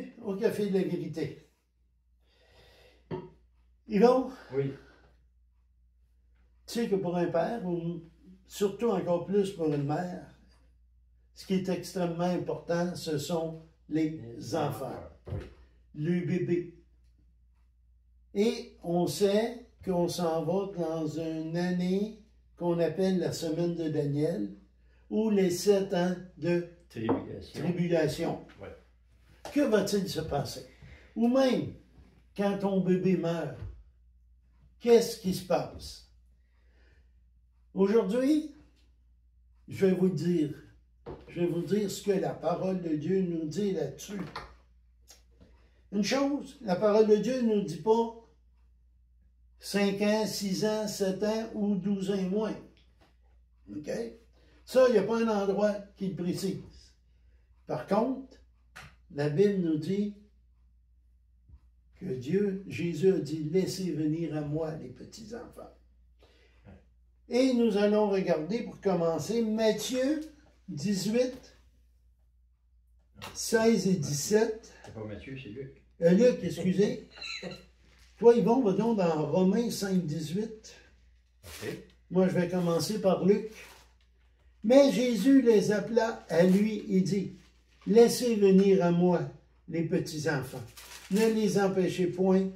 bienvenue au Café de la Vérité. Yvon, Oui. tu sais que pour un père, ou surtout encore plus pour une mère, ce qui est extrêmement important, ce sont les enfants, Oui. le bébé. Et on sait qu'on s'en va dans une année qu'on appelle la semaine de Daniel, ou les 7 ans de tribulation. Oui. Que va-t-il se passer? Ou même, quand ton bébé meurt, qu'est-ce qui se passe? Aujourd'hui, je vais vous dire ce que la parole de Dieu nous dit là-dessus. Une chose, la parole de Dieu ne nous dit pas 5 ans, 6 ans, 7 ans ou 12 ans et moins. OK? Ça, il n'y a pas un endroit qui le précise. Par contre, la Bible nous dit que Jésus a dit, laissez venir à moi les petits-enfants. Et nous allons regarder pour commencer Matthieu 18, 16 et 17. C'est pas Matthieu, c'est Luc. Luc, excusez. Toi, Yvon, va donc dans Romains 5, 18. OK. Moi, je vais commencer par Luc. Mais Jésus les appela à lui et dit, laissez venir à moi les petits-enfants. Ne les empêchez point,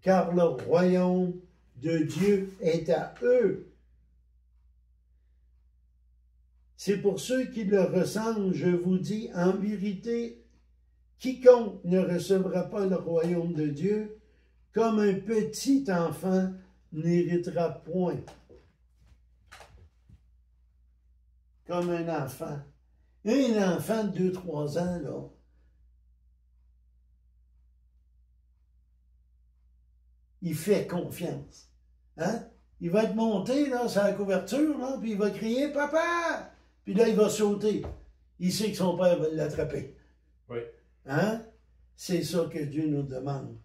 car le royaume de Dieu est à eux. C'est pour ceux qui le ressemblent, je vous dis, en vérité, quiconque ne recevra pas le royaume de Dieu, comme un petit enfant, n'héritera point. Comme un enfant. Un enfant de 2-3 ans, là. Il fait confiance. Hein? Il va être monté, là, sur la couverture, là, puis il va crier « Papa! » Puis là, il va sauter. Il sait que son père va l'attraper. Oui. Hein? C'est ça que Dieu nous demande.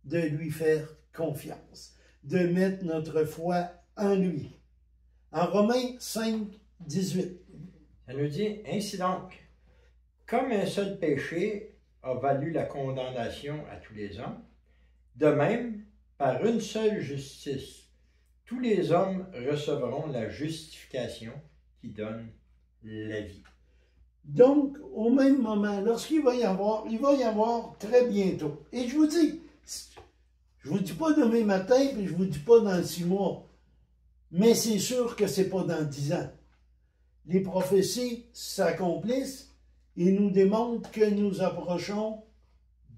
De lui faire confiance. De mettre notre foi en lui. En Romains 5, 18. Ça nous dit, ainsi donc, comme un seul péché a valu la condamnation à tous les hommes, de même, par une seule justice, tous les hommes recevront la justification qui donne la vie. Donc, au même moment, lorsqu'il va y avoir très bientôt. Et je vous dis pas demain matin, puis je vous dis pas dans 6 mois. Mais c'est sûr que c'est pas dans 10 ans. Les prophéties s'accomplissent et nous démontrent que nous approchons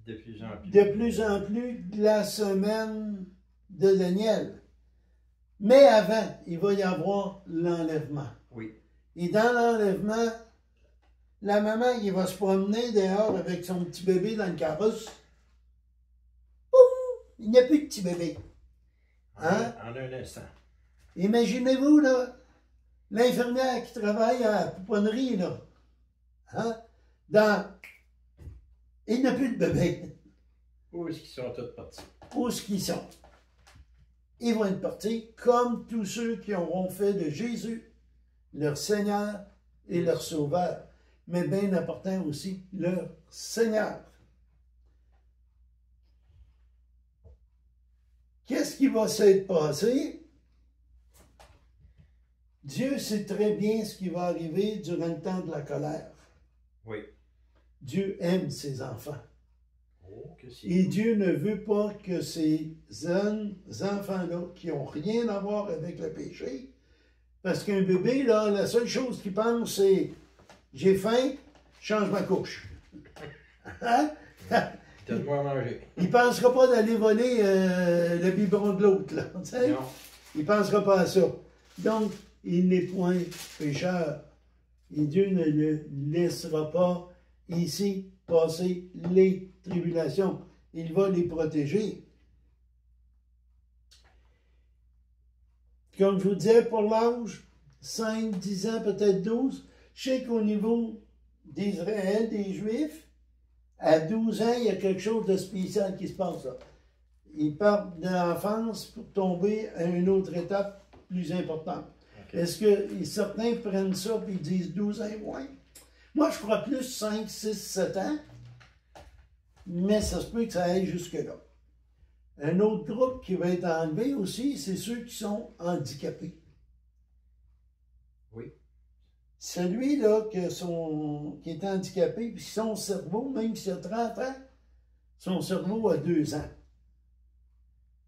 De plus en plus de la semaine de Daniel. Mais avant, il va y avoir l'enlèvement. Oui. Et dans l'enlèvement, la maman, il va se promener dehors avec son petit bébé dans le carrosse. Boum! Il n'y a plus de petit bébé. Hein? En un instant. Imaginez-vous, là, l'infirmière qui travaille à la pouponnerie, là. Hein? Il n'y a plus de bébé. Où est-ce qu'ils sont tous partis? Où est-ce qu'ils sont? Ils vont être partis comme tous ceux qui auront fait de Jésus leur Seigneur et leur Sauveur. Mais bien important aussi, leur Seigneur. Qu'est-ce qui va s'être passé? Dieu sait très bien ce qui va arriver durant le temps de la colère. Oui. Dieu aime ses enfants. Oh, que c'est. Et Dieu ne veut pas que ces enfants-là, qui n'ont rien à voir avec le péché, parce qu'un bébé, là, la seule chose qu'il pense, c'est « j'ai faim, change ma couche ». Hein? Donne-moi à manger. Il ne pensera pas d'aller voler le biberon de l'autre, là. Non. Il ne pensera pas à ça. Donc, il n'est point pécheur. Et Dieu ne le laissera pas ici passer les tribulations. Il va les protéger. Comme je vous disais, pour l'âge, 5, 10 ans, peut-être 12, je sais qu'au niveau d'Israël, des Juifs, à 12 ans, il y a quelque chose de spécial qui se passe là. Ils partent de l'enfance pour tomber à une autre étape plus importante. Okay. Est-ce que certains prennent ça et ils disent 12 ans et moins? Moi, je crois plus 5, 6, 7 ans. mais ça se peut que ça aille jusque-là. Un autre groupe qui va être enlevé aussi, c'est ceux qui sont handicapés. Oui. Celui-là qui est handicapé, puis son cerveau, même s'il a 30 ans, son cerveau a 2 ans.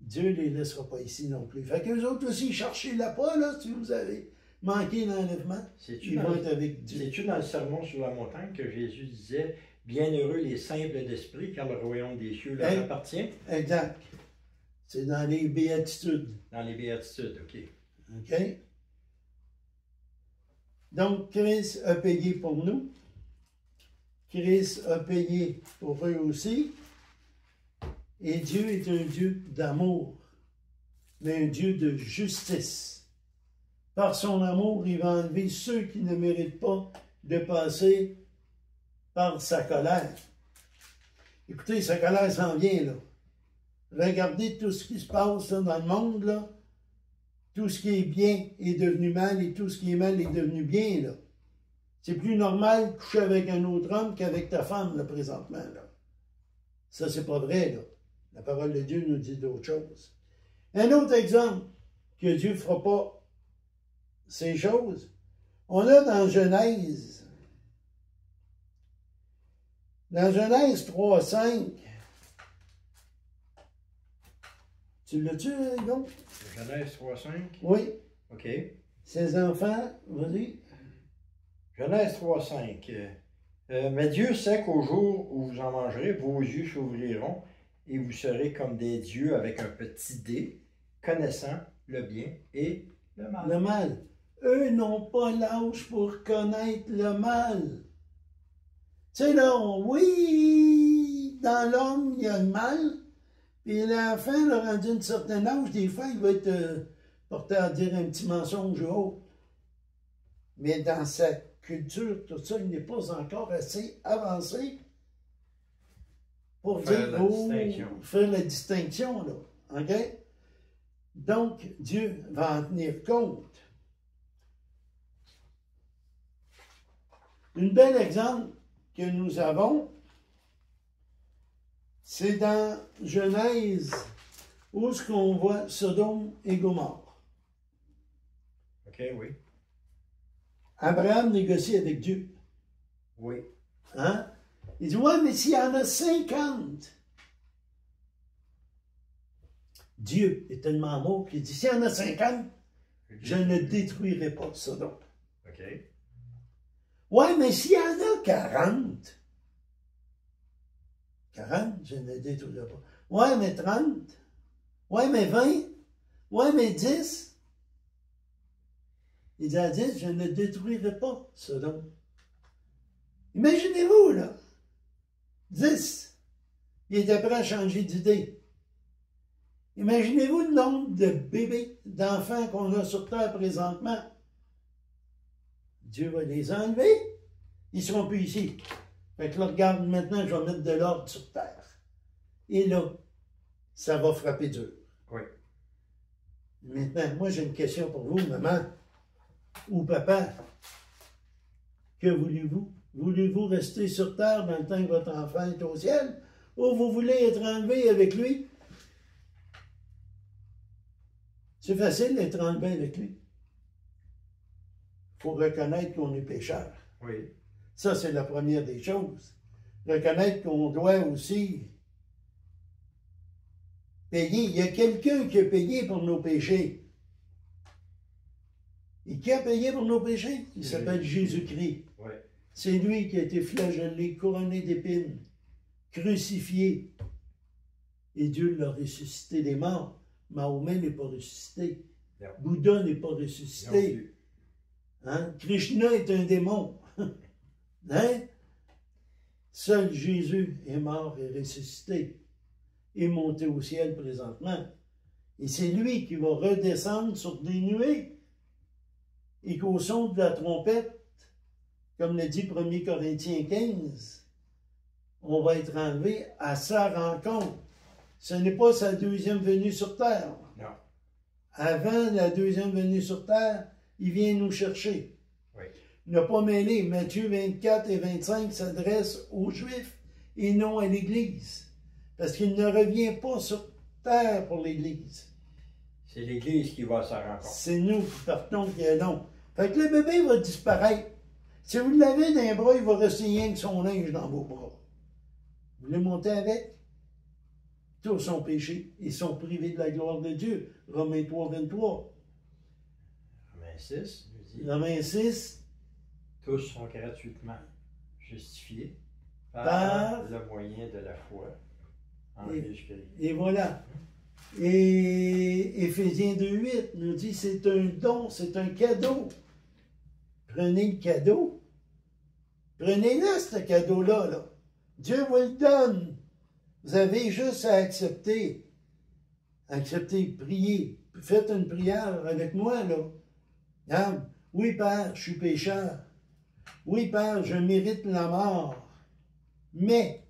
Dieu ne les laissera pas ici non plus. Fait qu'eux autres aussi, cherchez-la pas, là, si vous avez manqué l'enlèvement. Ils vont être avec Dieu. C'est-tu dans le sermon sur la montagne que Jésus disait « Bienheureux les simples d'esprit, car le royaume des cieux leur appartient ». Exact. C'est dans les béatitudes. Dans les béatitudes, OK. OK? Donc, Christ a payé pour nous. Christ a payé pour eux aussi. Et Dieu est un Dieu d'amour, mais un Dieu de justice. Par son amour, il va enlever ceux qui ne méritent pas de passer par sa colère. Écoutez, sa colère s'en vient, là. Regardez tout ce qui se passe là, dans le monde, là. Tout ce qui est bien est devenu mal et tout ce qui est mal est devenu bien, là. C'est plus normal de coucher avec un autre homme qu'avec ta femme, là, présentement, là. Ça, c'est pas vrai, là. La parole de Dieu nous dit d'autres choses. Un autre exemple que Dieu ne fera pas ces choses, on a dans Genèse 3:5. Tu l'as-tu, Hugo? Genèse 3:5? Oui. OK. Ses enfants, vas-y. Genèse 3:5. Mais Dieu sait qu'au jour où vous en mangerez, vos yeux s'ouvriront et vous serez comme des dieux avec un petit d, connaissant le bien et le mal. Le mal. Eux n'ont pas l'âge pour connaître le mal. Tu sais, là, oui, dans l'homme, il y a le mal. Puis l'enfant, là, rendu un certain âge, des fois, il va être porté à dire un petit mensonge ou autre. Mais dans sa culture, tout ça, il n'est pas encore assez avancé pour faire la distinction, là. OK? Donc, Dieu va en tenir compte. Un bel exemple que nous avons, c'est dans Genèse, où est-ce qu'on voit Sodome et Gomorrhe. OK, oui. Abraham négocie avec Dieu. Oui. Hein? Il dit, ouais, mais s'il y en a 50, Dieu est tellement amour qu'il dit, s'il y en a 50, je ne détruirai pas Sodome. OK. Ouais, mais s'il y en a 40, je ne détruirai pas. Ouais, mais 30. Ouais, mais 20. Ouais, mais 10. Il dit à 10, je ne détruirai pas Sodome. Imaginez-vous, là. 10. Il était prêt à changer d'idée. Imaginez-vous le nombre de bébés, d'enfants qu'on a sur Terre présentement. Dieu va les enlever. Ils ne seront plus ici. Fait que là, regarde, maintenant, je vais mettre de l'ordre sur Terre. Et là, ça va frapper dur. Oui. Maintenant, moi, j'ai une question pour vous, maman ou papa. Que voulez-vous? Voulez-vous rester sur Terre dans le temps que votre enfant est au ciel? Ou vous voulez être enlevé avec lui? C'est facile d'être enlevé avec lui. Il faut reconnaître qu'on est pécheur. Oui. Ça, c'est la première des choses. Reconnaître qu'on doit aussi payer. Il y a quelqu'un qui a payé pour nos péchés. Et qui a payé pour nos péchés? Il s'appelle Jésus-Christ. Oui. C'est lui qui a été flagellé, couronné d'épines, crucifié. Et Dieu l'a ressuscité des morts. Mahomet n'est pas ressuscité. Non. Bouddha n'est pas ressuscité. Hein? Krishna est un démon. Hein? Seul Jésus est mort et ressuscité. Et monté au ciel présentement. Et c'est lui qui va redescendre sur des nuées. Et qu'au son de la trompette, comme le dit 1 Corinthiens 15, on va être enlevé à sa rencontre. Ce n'est pas sa deuxième venue sur terre. Non. Avant la deuxième venue sur terre, il vient nous chercher. Oui. Il n'a pas mêlé. Matthieu 24 et 25 s'adressent aux Juifs et non à l'Église. Parce qu'il ne revient pas sur terre pour l'Église. C'est l'Église qui va à sa rencontre. C'est nous qui partons, qui allons. Fait que le bébé va disparaître. Si vous l'avez dans les bras, il va rester rien que son linge dans vos bras. Vous le montez avec? Tous sont péchés. Ils sont privés de la gloire de Dieu. Romains 3, 23. Romains 6 nous dit, Romains 6. tous sont gratuitement justifiés Par le moyen de la foi en Jésus-Christ. Et voilà. Et Éphésiens 2,8 nous dit c'est un don, c'est un cadeau. Prenez le cadeau. Prenez-le, ce cadeau-là. Là. Dieu vous le donne. Vous avez juste à accepter. Accepter, prier. Faites une prière avec moi, là. Regarde. Oui, Père, je suis pécheur. Oui, Père, je mérite la mort. Mais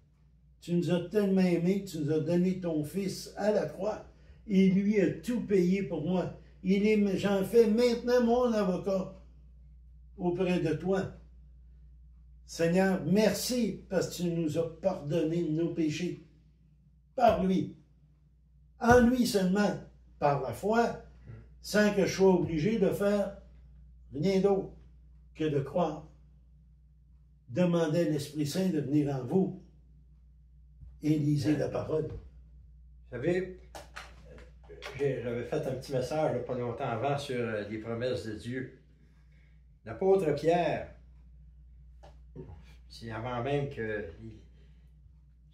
tu nous as tellement aimés que tu nous as donné ton Fils à la croix. Et lui a tout payé pour moi. J'en fais maintenant mon avocat auprès de toi. Seigneur, merci parce que tu nous as pardonné nos péchés. Par lui. En lui seulement. Par la foi. Sans que je sois obligé de faire rien d'autre que de croire. Demandez à l'Esprit Saint de venir en vous et lisez la parole. Vous savez, j'avais fait un petit message là, pas longtemps avant sur les promesses de Dieu. L'apôtre Pierre, c'est avant même que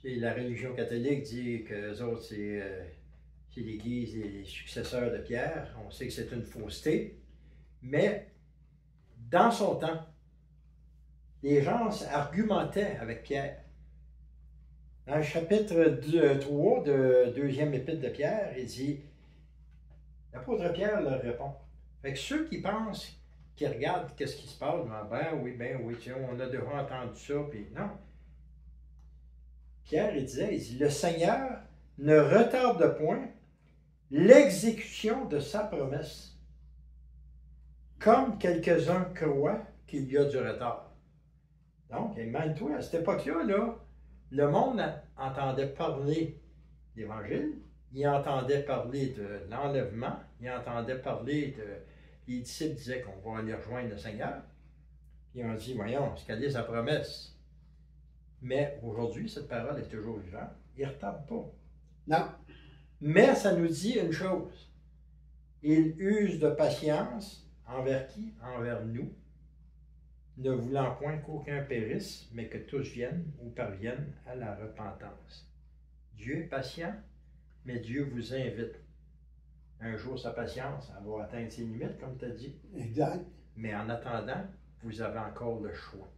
la religion catholique dit que les autres, c'est l'Église et les successeurs de Pierre. On sait que c'est une fausseté. Mais dans son temps, les gens argumentaient avec Pierre. Dans le chapitre 3 de deuxième épître de Pierre, il dit, l'apôtre Pierre leur répond. Fait que ceux qui pensent, qui regardent qu'est-ce qui se passe, ben oui, tiens, on a déjà entendu ça, puis non. Pierre, il dit, le Seigneur ne retarde point l'exécution de sa promesse, comme quelques-uns croient qu'il y a du retard. Donc, imagine-toi, à cette époque-là, là, le monde entendait parler d'Évangile, il entendait parler de l'enlèvement, il entendait parler de... Les disciples disaient qu'on va aller rejoindre le Seigneur. Puis on dit, voyons, quelle est sa promesse? Mais aujourd'hui, cette parole est toujours vivante. Il ne retarde pas. Non. Mais ça nous dit une chose. Il use de patience envers qui? Envers nous, ne voulant point qu'aucun périsse, mais que tous viennent ou parviennent à la repentance. Dieu est patient, mais Dieu vous invite. Un jour, sa patience, elle va atteindre ses limites, comme tu as dit. Exact. Mais en attendant, vous avez encore le choix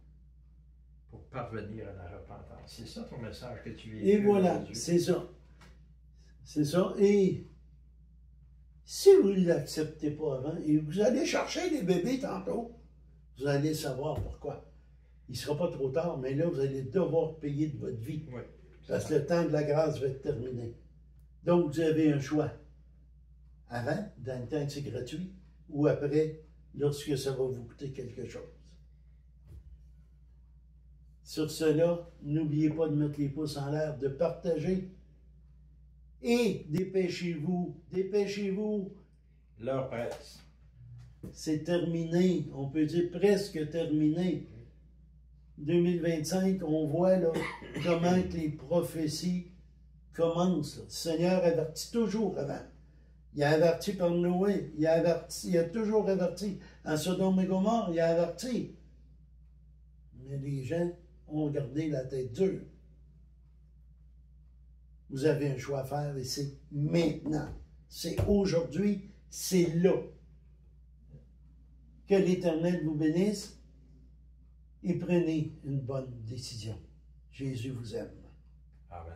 pour parvenir à la repentance. C'est ça ton message que tu véhicules. Et voilà, c'est ça. C'est ça. Et si vous ne l'acceptez pas avant, et vous allez chercher les bébés tantôt, vous allez savoir pourquoi. Il ne sera pas trop tard, mais là, vous allez devoir payer de votre vie. Oui, parce que le temps de la grâce va être terminé. Donc, vous avez un choix. Avant, dans le temps que c'est gratuit, ou après, lorsque ça va vous coûter quelque chose. Sur cela, n'oubliez pas de mettre les pouces en l'air, de partager. Et dépêchez-vous, dépêchez-vous. L'heure presse. C'est terminé, on peut dire presque terminé. 2025, on voit là, comment que les prophéties commencent. Là. Le Seigneur avertit toujours avant. Il a averti par Noé, il a toujours averti. En Sodome et Gomorrhe, il a averti. Mais les gens ont gardé la tête dure. Vous avez un choix à faire et c'est maintenant. C'est aujourd'hui, c'est là. Que l'Éternel vous bénisse et prenez une bonne décision. Jésus vous aime. Amen.